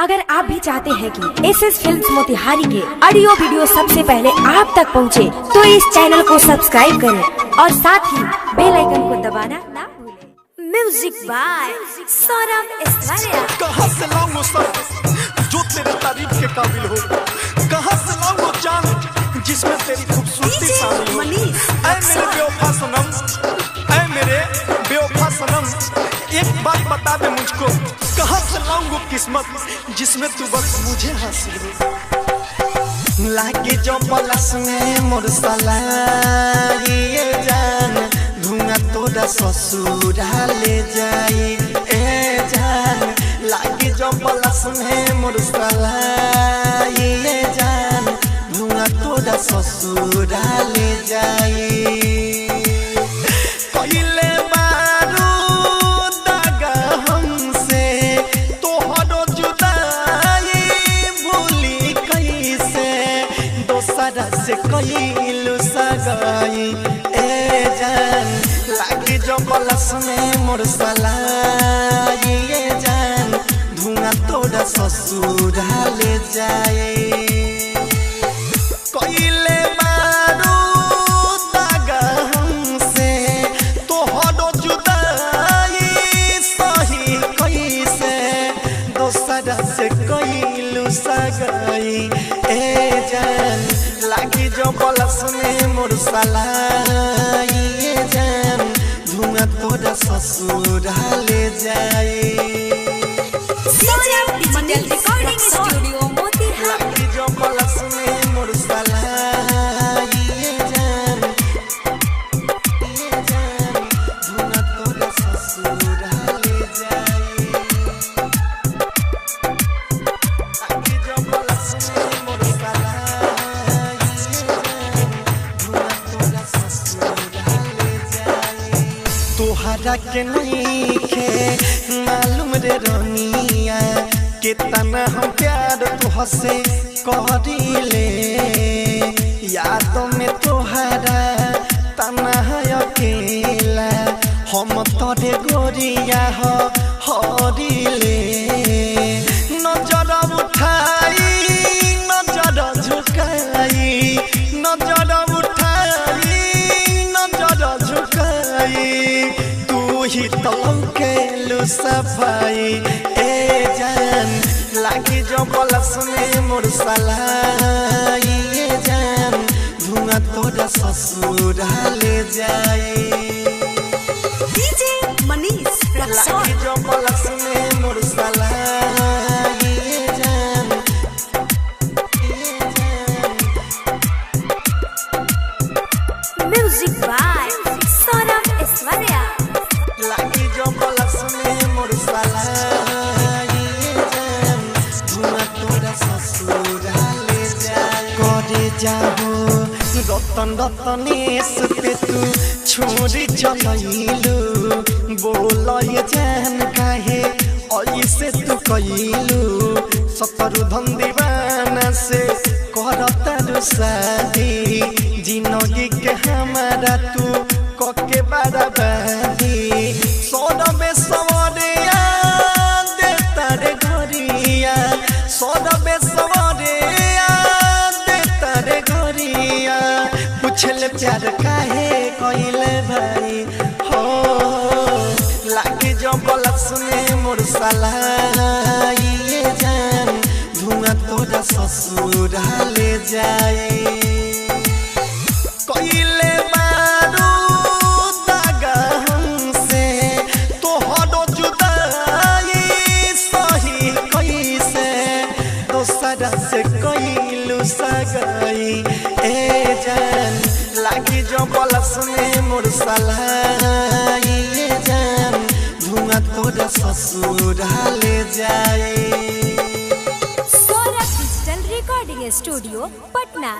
अगर आप भी चाहते हैं कि एसएस फिल्म्स मोतिहारी के ऑडियो वीडियो सबसे पहले आप तक पहुंचे, तो इस चैनल को सब्सक्राइब करें और साथ ही बेल आइकन को दबाना ना भूलें। Music by Saurabh Aishwarya. कहां से लाऊं सब जो तेरे तारीफ के काबिल हो, कहां से लाऊं चांद जिसमें तेरी खूबसूरती शामिल हो। ऐ मेरे बेवफा सनम, ऐ मेरे बेवफा सनम, एक बात बता दे मुझको, कहां से लाऊं वो किस्मत जिसमें तू बस मुझे हासिल हो। लागे जो पलस में मोर साला ये जान, धुआं तोरा ससुरा ले जाई ए जान। लागे जो पलस में मोर साला ये जान, धुआं तोरा ससुरा ले जाई। से कइलू सगाई ए जान, लागे जो पलस में मोर साला ये जान, धुआं तोरा ससुरा ले जाए। कइले मारू दागा हमसे तोहरो जुदाई, सही कैसे दोसरा से कइलू सगाई ए जान। लागी जो पलस में मोर साला ये जान, धुआं तोरा ससुरा ले जाए। Digital recording studio Motihari. लागी जो पलस में मोर साला ये जान, धुआं तोरा ससुरा ले जाए। लागी जो पलस में मोर साला तोहरा के नहीं खे मालूम रे रनिया, कितना हम प्यार तुहसे करीले। यादों में तोहरा तना है अकेला, हम तोरे गोरिया हो हरिले। नजर उठाई नजर झुकाई, नजर उठाई नजर झुकाई, ही तलके लू सफाई ए जान। लागी जो पलस में मोर साला ये जान, धुआं तोरा ससुरा ले जाए। डीजे मनीष लागी जो पलस में मोर साला ये जान, म्यूजिक बाय सौरभ ऐश्वर्या। लागी जो पलस में मोर साला ये जान, धुआं तोरा ससुरा ले जाए। करे जाहो रतन रतनेश पे तू छोड़ी चलैलू, बोल ये जान काहे ऐसे तू कइलू। शत्रुधन दीवाना से करता शादी, जिंदगी के हमारा तू कके बराबरी। सौरभे सवरिया देता रे घरिया, सौरभे सवरिया देता रे घरिया। पूछले प्यार काहे कइले भाई हो, लागे जो पलस में मोर साला ये जान, धुआं तोरा ससुरा ले जाए। कइले मारू दागा हमसे तोहरो जुदाई, सही कैसे दोसरा से कइलू सगाई ए जान। लागी जो पलस में मोर साला ये जान, धुआं तोरा ससुरा ले जाए। Saurabh digital recording studio Patna.